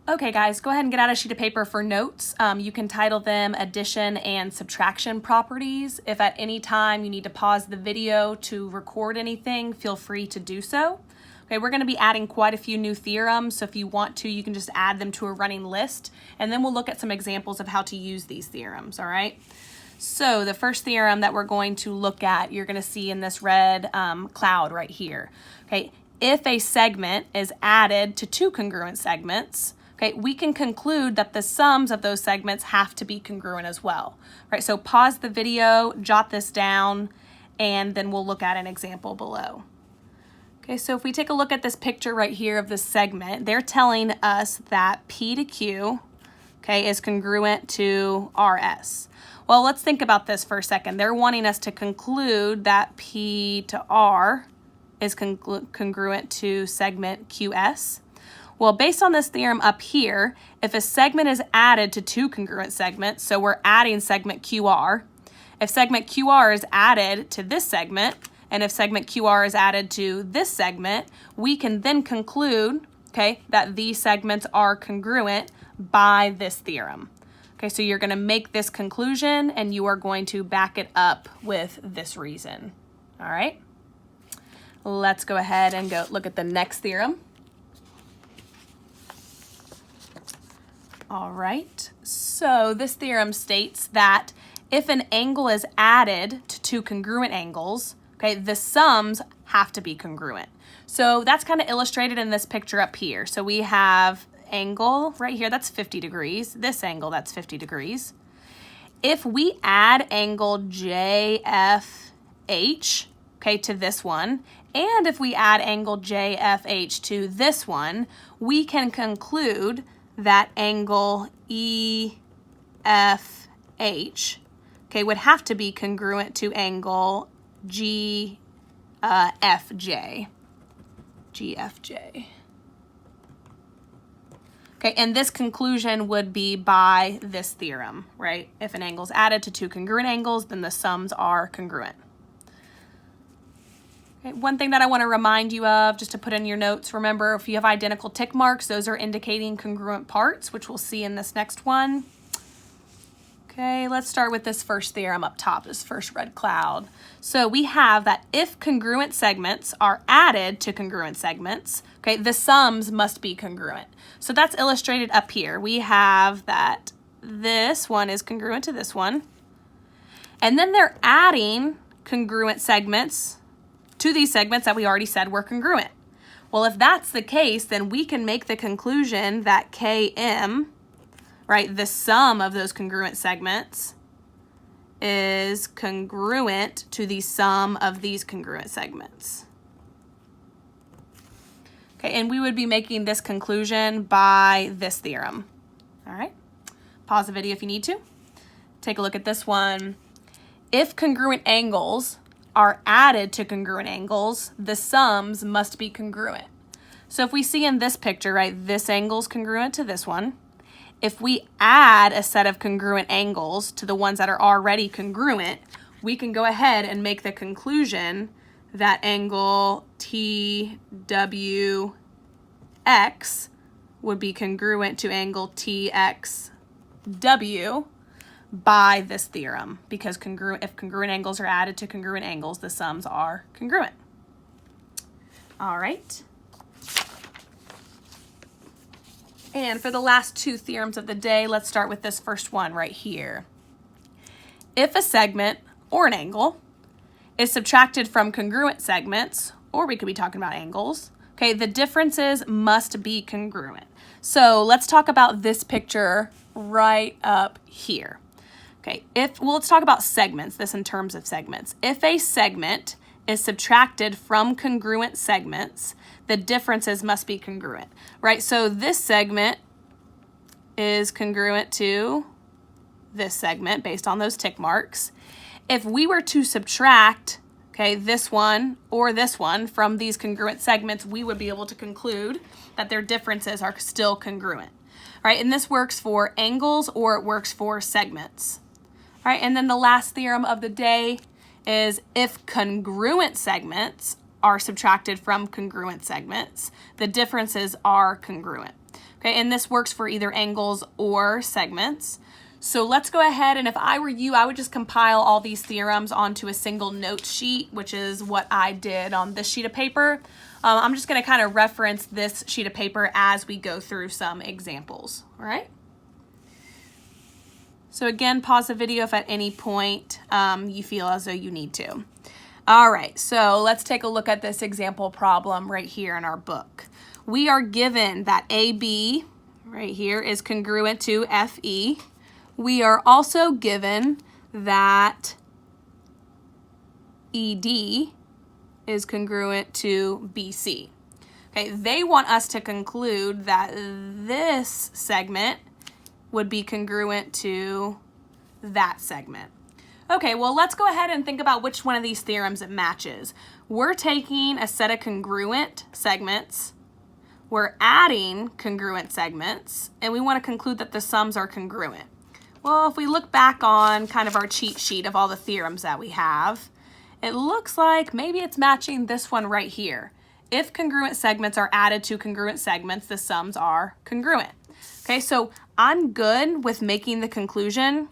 Okay guys, go ahead and get out a sheet of paper for notes. You can title them addition and subtraction properties. If at any time you need to pause the video to record anything, feel free to do so. Okay, we're going to be adding quite a few new theorems, so if you want to, you can just add them to a running list, and then we'll look at some examples of how to use these theorems, all right? So the first theorem that we're going to look at, you're going to see in this red cloud right here. Okay, if a segment is added to two congruent segments, okay, we can conclude that the sums of those segments have to be congruent as well. Right, so pause the video, jot this down, and then we'll look at an example below. Okay, so if we take a look at this picture right here of this segment, they're telling us that P to Q, okay, is congruent to RS. Well, let's think about this for a second. They're wanting us to conclude that P to R is congruent to segment QS. Well, based on this theorem up here, if a segment is added to two congruent segments, so we're adding segment QR, if segment QR is added to this segment, and if segment QR is added to this segment, we can then conclude, okay, that these segments are congruent by this theorem. Okay, so you're going to make this conclusion and you are going to back it up with this reason. All right, let's go ahead and go look at the next theorem. All right, so this theorem states that if an angle is added to two congruent angles, okay, the sums have to be congruent. So that's kind of illustrated in this picture up here. So we have angle right here, that's 50 degrees. This angle, that's 50 degrees. If we add angle JFH, okay, to this one, and if we add angle JFH to this one, we can conclude that angle EFH, okay, would have to be congruent to angle GFJ. Okay, and this conclusion would be by this theorem, right? If an angle is added to two congruent angles, then the sums are congruent. Okay, one thing that I want to remind you of, just to put in your notes, remember if you have identical tick marks, those are indicating congruent parts, which we'll see in this next one. Okay, let's start with this first theorem up top, this first red cloud. So we have that if congruent segments are added to congruent segments, okay, the sums must be congruent. So that's illustrated up here. We have that this one is congruent to this one, and then they're adding congruent segments to these segments that we already said were congruent. Well, if that's the case, then we can make the conclusion that KM, right, the sum of those congruent segments is congruent to the sum of these congruent segments. Okay, and we would be making this conclusion by this theorem. All right, pause the video if you need to. Take a look at this one. If congruent angles are added to congruent angles, the sums must be congruent. So if we see in this picture, right, this angle is congruent to this one. If we add a set of congruent angles to the ones that are already congruent, we can go ahead and make the conclusion that angle TWX would be congruent to angle TXW by this theorem, because if congruent angles are added to congruent angles, the sums are congruent. All right. And for the last two theorems of the day, let's start with this first one right here. If a segment or an angle is subtracted from congruent segments, or we could be talking about angles, okay, the differences must be congruent. So let's talk about this picture right up here. Okay, let's talk about segments, this in terms of segments. If a segment is subtracted from congruent segments, the differences must be congruent, right? So this segment is congruent to this segment based on those tick marks. If we were to subtract, okay, this one or this one from these congruent segments, we would be able to conclude that their differences are still congruent, right? And this works for angles or it works for segments. All right, and then the last theorem of the day is if congruent segments are subtracted from congruent segments, the differences are congruent. Okay, and this works for either angles or segments. So let's go ahead, and if I were you, I would just compile all these theorems onto a single note sheet, which is what I did on this sheet of paper. I'm just going to kind of reference this sheet of paper as we go through some examples, all right? So again, pause the video if at any point you feel as though you need to. All right, so let's take a look at this example problem right here in our book. We are given that AB right here is congruent to FE. We are also given that ED is congruent to BC. Okay, they want us to conclude that this segment would be congruent to that segment. Okay, well, let's go ahead and think about which one of these theorems it matches. We're taking a set of congruent segments, we're adding congruent segments, and we want to conclude that the sums are congruent. Well, if we look back on kind of our cheat sheet of all the theorems that we have, it looks like maybe it's matching this one right here. If congruent segments are added to congruent segments, the sums are congruent. Okay, so I'm good with making the conclusion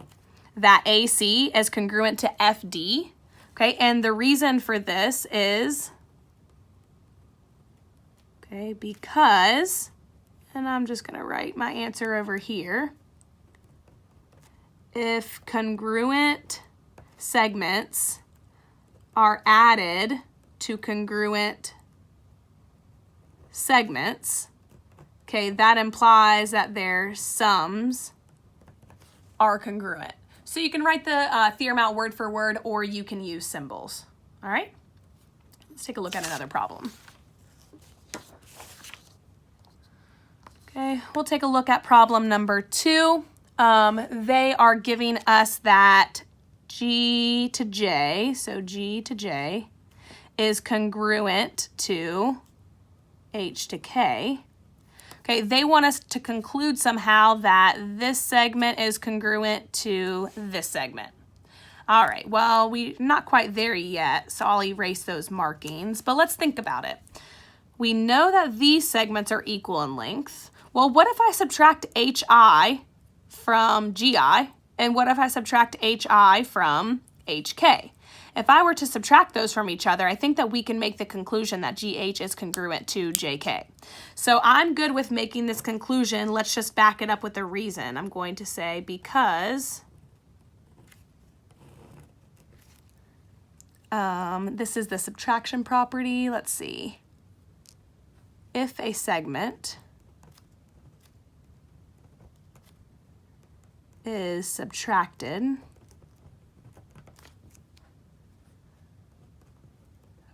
that AC is congruent to FD. Okay, and the reason for this is, okay, because, and I'm just going to write my answer over here. If congruent segments are added to congruent segments, okay, that implies that their sums are congruent. So you can write the theorem out word for word, or you can use symbols. All right, let's take a look at another problem. Okay, we'll take a look at problem number 2. They are giving us that G to J, so G to J is congruent to H to K. Okay, they want us to conclude somehow that this segment is congruent to this segment. All right, well, we're not quite there yet, so I'll erase those markings, but let's think about it. We know that these segments are equal in length. Well, what if I subtract HI from GI, and what if I subtract HI from HK? If I were to subtract those from each other, I think that we can make the conclusion that GH is congruent to JK. So I'm good with making this conclusion. Let's just back it up with a reason. I'm going to say because this is the subtraction property. Let's see. If a segment is subtracted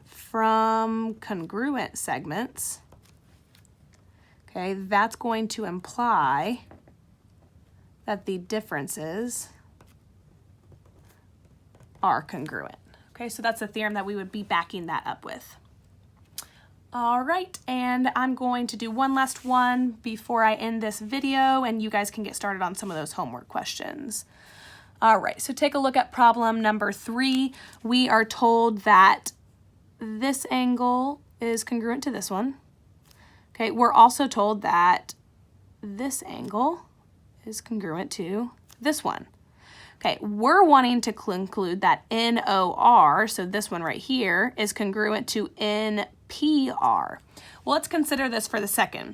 from congruent segments, okay, that's going to imply that the differences are congruent. Okay, so that's a theorem that we would be backing that up with. All right, and I'm going to do one last one before I end this video, and you guys can get started on some of those homework questions. All right, so take a look at problem number 3. We are told that this angle is congruent to this one. Okay, we're also told that this angle is congruent to this one. Okay, we're wanting to conclude that NOR, so this one right here, is congruent to NPR. Well, let's consider this for the second.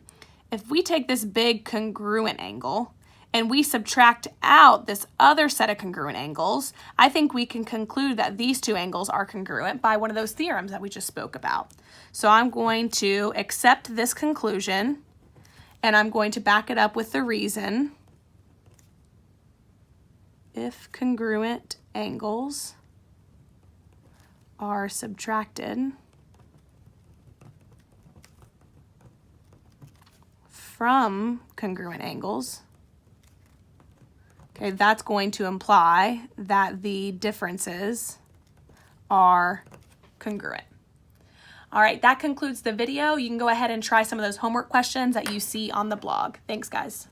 If we take this big congruent angle and we subtract out this other set of congruent angles, I think we can conclude that these two angles are congruent by one of those theorems that we just spoke about. So I'm going to accept this conclusion, and I'm going to back it up with the reason. If congruent angles are subtracted from congruent angles, okay, that's going to imply that the differences are congruent. All right, that concludes the video. You can go ahead and try some of those homework questions that you see on the blog. Thanks, guys.